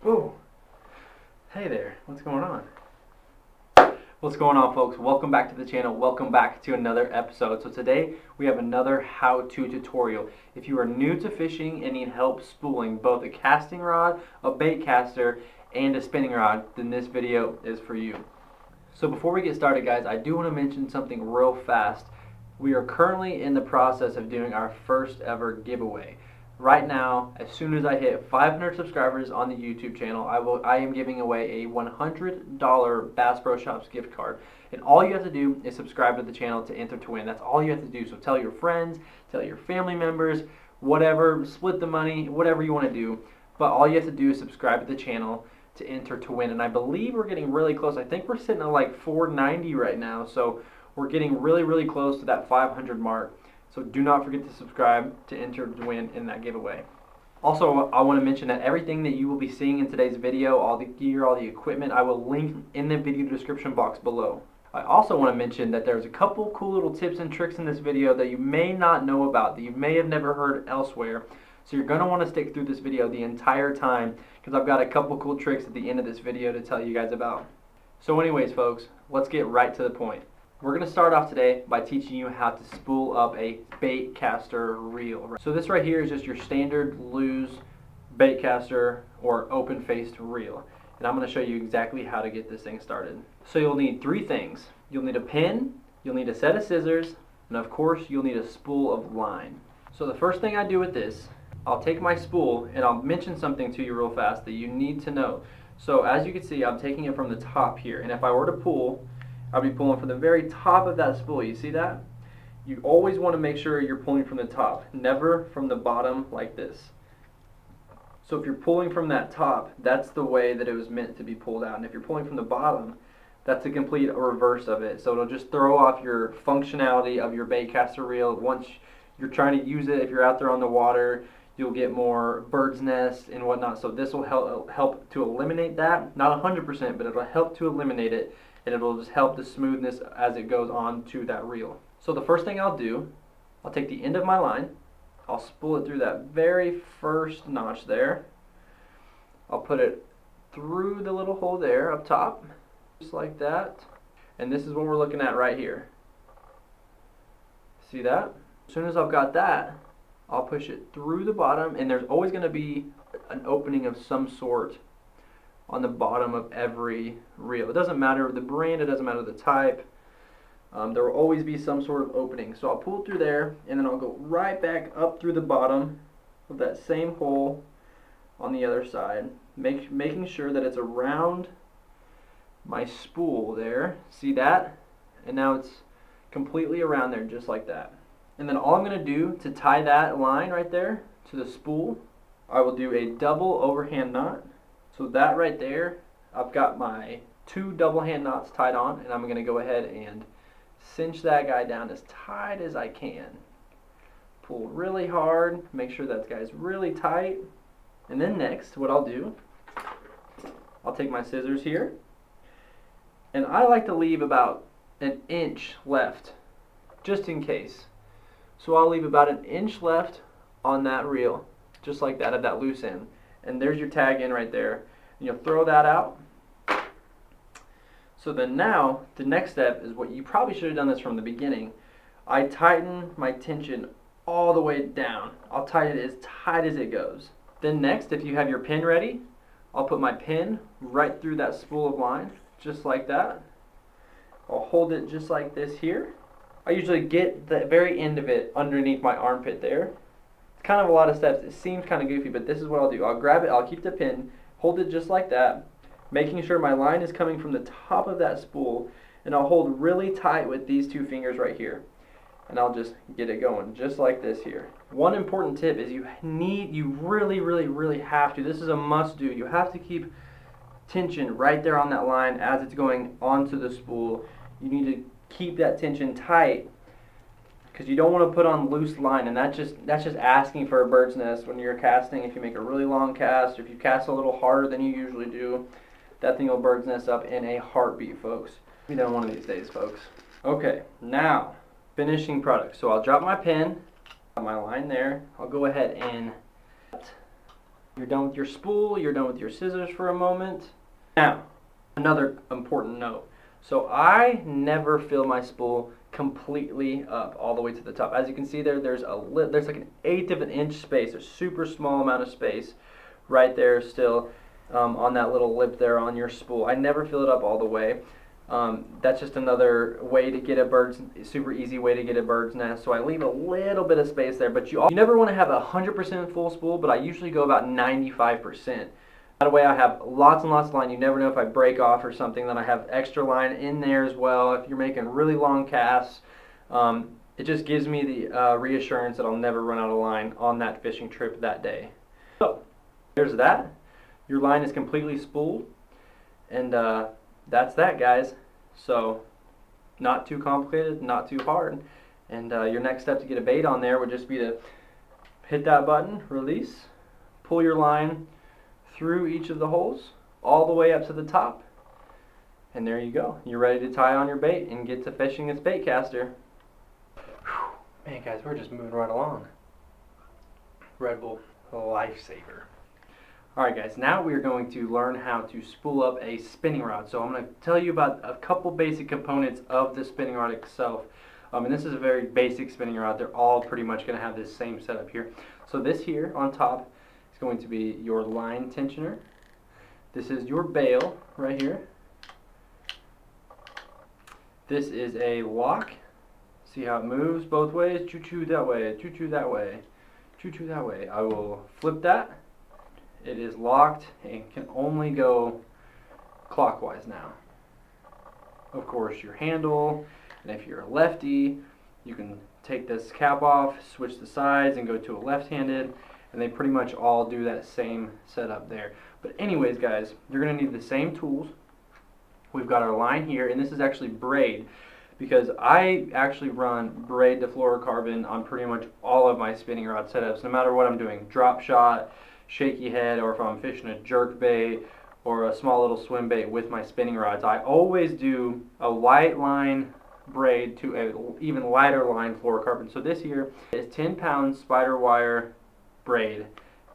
Oh, hey there, what's going on? What's going on, folks? Welcome back to the channel. Welcome back to another episode. So today we have another how-to tutorial. If you are new to fishing and need help spooling both a casting rod, a bait caster, and a spinning rod, then this video is for you. So before we get started, guys, I do want to mention something real fast. We are currently in the process of doing our first ever giveaway. Right now, as soon as I hit 500 subscribers on the YouTube channel, I am giving away a $100 Bass Pro Shops gift card. And all you have to do is subscribe to the channel to enter to win. That's all you have to do. So tell your friends, tell your family members, whatever, split the money, whatever you want to do. But all you have to do is subscribe to the channel to enter to win. And I believe we're getting really close. I think we're sitting at like 490 right now. So we're getting really close to that 500 mark. So do not forget to subscribe to enter to win in that giveaway. Also, I want to mention that everything that you will be seeing in today's video, all the gear, all the equipment, I will link in the video description box below. I also want to mention that there's a couple cool little tips and tricks in this video that you may not know about, that you may have never heard elsewhere. So you're going to want to stick through this video the entire time, because I've got a couple cool tricks at the end of this video to tell you guys about. So anyways, folks, let's get right to the point. We're going to start off today by teaching you how to spool up a bait caster reel. So this right here is just your standard loose bait caster or open-faced reel. And I'm going to show you exactly how to get this thing started. So you'll need three things. You'll need a pin, you'll need a set of scissors, and of course you'll need a spool of line. So the first thing I do with this, I'll take my spool and I'll mention something to you real fast that you need to know. So as you can see, I'm taking it from the top here, and if I were to pull, I'll be pulling from the very top of that spool. You see that? You always want to make sure you're pulling from the top, never from the bottom like this. So if you're pulling from that top, that's the way that it was meant to be pulled out. And if you're pulling from the bottom, that's a complete reverse of it. So it'll just throw off your functionality of your bait caster reel. Once you're trying to use it, if you're out there on the water, you'll get more bird's nests and whatnot. So this will help to eliminate that. Not 100%, but it'll help to eliminate it. And it'll just help the smoothness as it goes on to that reel. So the first thing I'll do, I'll take the end of my line, I'll spool it through that very first notch there. I'll put it through the little hole there up top, just like that. And this is what we're looking at right here. See that? As soon as I've got that, I'll push it through the bottom, and there's always going to be an opening of some sort on the bottom of every reel. It doesn't matter the brand, it doesn't matter the type. There will always be some sort of opening. So I'll pull it through there, and then I'll go right back up through the bottom of that same hole on the other side, making sure that it's around my spool there. See that? And now it's completely around there, just like that. And then all I'm going to do to tie that line right there to the spool, I will do a double overhand knot. So that right there, I've got my 2 double hand knots tied on, and I'm going to go ahead and cinch that guy down as tight as I can. Pull really hard, make sure that guy's really tight. And then next, what I'll do, I'll take my scissors here, and I like to leave about an inch left, just in case. So I'll leave about an inch left on that reel, just like that, at that loose end. And there's your tag in right there. And you'll throw that out. So then now, the next step is what you probably should have done this from the beginning. I tighten my tension all the way down. I'll tighten it as tight as it goes. Then next, if you have your pin ready, I'll put my pin right through that spool of line, just like that. I'll hold it just like this here. I usually get the very end of it underneath my armpit there. Kind of a lot of steps. It seems kind of goofy, but this is what I'll do. I'll grab it, I'll keep the pin, hold it just like that, making sure my line is coming from the top of that spool, and I'll hold really tight with these 2 fingers right here. And I'll just get it going, just like this here. One important tip is you really have to, this is a must do, you have to keep tension right there on that line as it's going onto the spool. You need to keep that tension tight, because you don't want to put on loose line, and that's just asking for a bird's nest when you're casting. If you make a really long cast, or if you cast a little harder than you usually do, that thing will bird's nest up in a heartbeat, folks. Be done one of these days, folks. Okay, now finishing product. So I'll drop my pin, my line there. I'll go ahead and You're done with your spool, you're done with your scissors for a moment. Now, another important note. So I never fill my spool completely up all the way to the top. As you can see there's like an eighth of an inch space, a super small amount of space right there still on that little lip there on your spool. I never fill it up all the way. That's just another way to get a super easy way to get a bird's nest. So I leave a little bit of space there, but you never want to have 100% full spool, but I usually go about 95%. That way I have lots and lots of line. You never know if I break off or something, then I have extra line in there as well. If you're making really long casts, it just gives me the reassurance that I'll never run out of line on that fishing trip that day. So there's that. Your line is completely spooled, and that's that, guys. So not too complicated, not too hard. And your next step to get a bait on there would just be to hit that button, release, pull your line through each of the holes all the way up to the top, and there you go. You're ready to tie on your bait and get to fishing this bait caster. Whew. Man, guys, we're just moving right along. Red Bull, lifesaver. Alright guys, now we're going to learn how to spool up a spinning rod. So I'm going to tell you about a couple basic components of the spinning rod itself. And this is a very basic spinning rod. They're all pretty much going to have this same setup here. So this here on top is going to be your line tensioner. This is your bail right here. This is a lock. See how it moves both ways? Choo-choo that way, choo-choo that way, choo-choo that way. I will flip that. It is locked and can only go clockwise now. Of course, your handle, and if you're a lefty, you can take this cap off, switch the sides, and go to a left-handed, and they pretty much all do that same setup there. But anyways, guys, you're going to need the same tools. We've got our line here, and this is actually braid, because I actually run braid to fluorocarbon on pretty much all of my spinning rod setups, no matter what I'm doing, drop shot, shaky head, or if I'm fishing a jerk bait or a small little swim bait with my spinning rods. I always do a light line braid to a even lighter line fluorocarbon. So this here is 10-pound spider wire braid,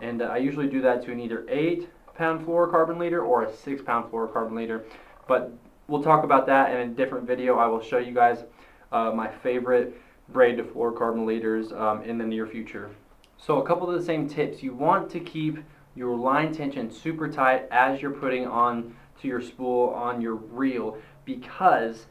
and I usually do that to an either 8-pound fluorocarbon leader or a 6-pound fluorocarbon leader, but we'll talk about that in a different video. I will show you guys my favorite braid to fluorocarbon leaders in the near future. So a couple of the same tips. You want to keep your line tension super tight as you're putting on to your spool on your reel, because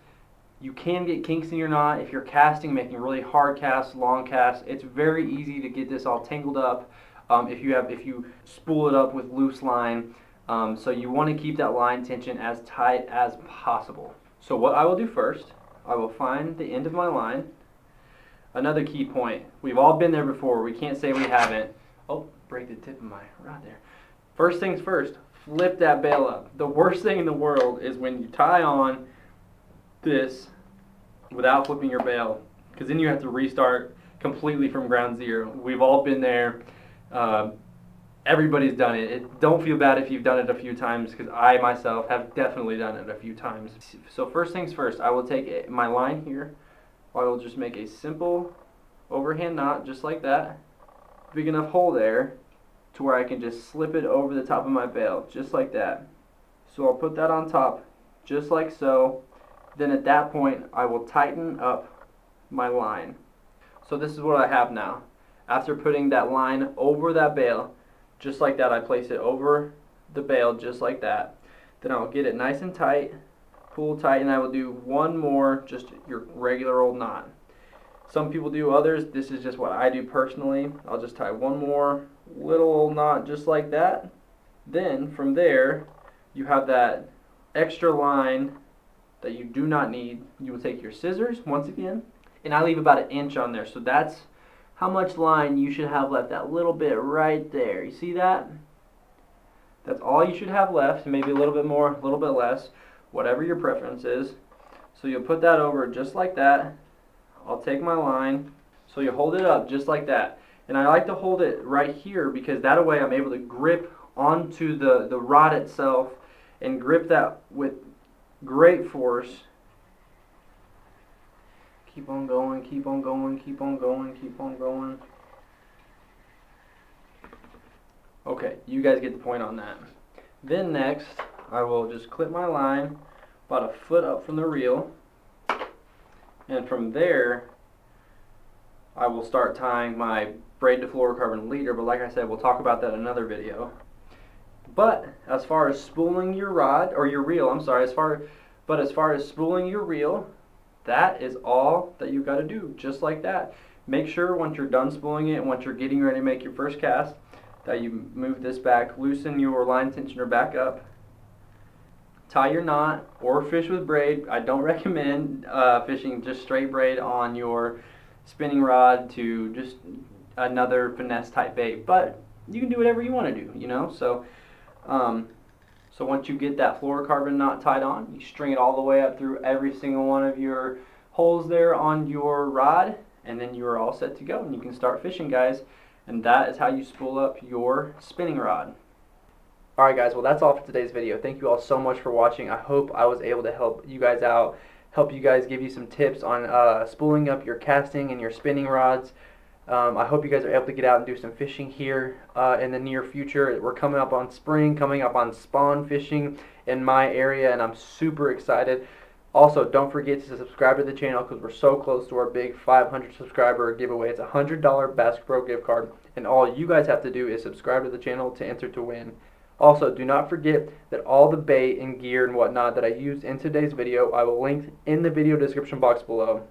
you can get kinks in your knot if you're casting, making really hard casts, long casts. It's very easy to get this all tangled up if you spool it up with loose line. So you want to keep that line tension as tight as possible. So what I will do first, I will find the end of my line. Another key point, we've all been there before, we can't say we haven't. Oh, break the tip of my rod there. First things first, flip that bail up. The worst thing in the world is when you tie on this without flipping your bail, because then you have to restart completely from ground zero. We've all been there. Everybody's done it. Don't feel bad if you've done it a few times, because I myself have definitely done it a few times. So first things first, I will take my line here. I will just make a simple overhand knot just like that. Big enough hole there to where I can just slip it over the top of my bail, just like that. So I'll put that on top, just like so. Then at that point, I will tighten up my line. So this is what I have now. After putting that line over that bail, just like that, I place it over the bail, just like that. Then I'll get it nice and tight, pull tight, and I will do one more, just your regular old knot. Some people do others. This is just what I do personally. I'll just tie one more little old knot just like that. Then from there, you have that extra line that you do not need. You will take your scissors once again, and I leave about 1 inch on there. So that's how much line you should have left, that little bit right there. You see that? That's all you should have left, maybe a little bit more, a little bit less, whatever your preference is. So you'll put that over just like that. I'll take my line, so you hold it up just like that. And I like to hold it right here because that way I'm able to grip onto the rod itself and grip that with great force. Keep on going, keep on going, keep on going, keep on going. Okay, you guys get the point on that. Then next, I will just clip my line about a foot up from the reel, and from there, I will start tying my braid to fluorocarbon leader, but like I said, we'll talk about that in another video. But as far as spooling your rod, or your reel, I'm sorry, as far as spooling your reel, that is all that you got to do, just like that. Make sure once you're done spooling it and once you're getting ready to make your first cast, that you move this back, loosen your line tensioner back up, tie your knot, or fish with braid. I don't recommend fishing just straight braid on your spinning rod to just another finesse type bait, but you can do whatever you want to do, you know. So once you get that fluorocarbon knot tied on, you string it all the way up through every single one of your holes there on your rod, and then you are all set to go, and you can start fishing, guys. And that is how you spool up your spinning rod. Alright guys, well that's all for today's video. Thank you all so much for watching. I hope I was able to help you guys out, help you guys, give you some tips on spooling up your casting and your spinning rods. I hope you guys are able to get out and do some fishing here in the near future. We're coming up on spring, coming up on spawn fishing in my area, and I'm super excited. Also, don't forget to subscribe to the channel because we're so close to our big 500 subscriber giveaway. It's a $100 Bass Pro gift card, and all you guys have to do is subscribe to the channel to enter to win. Also, do not forget that all the bait and gear and whatnot that I used in today's video, I will link in the video description box below.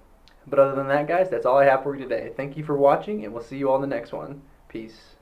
But other than that, guys, that's all I have for you today. Thank you for watching, and we'll see you all in the next one. Peace.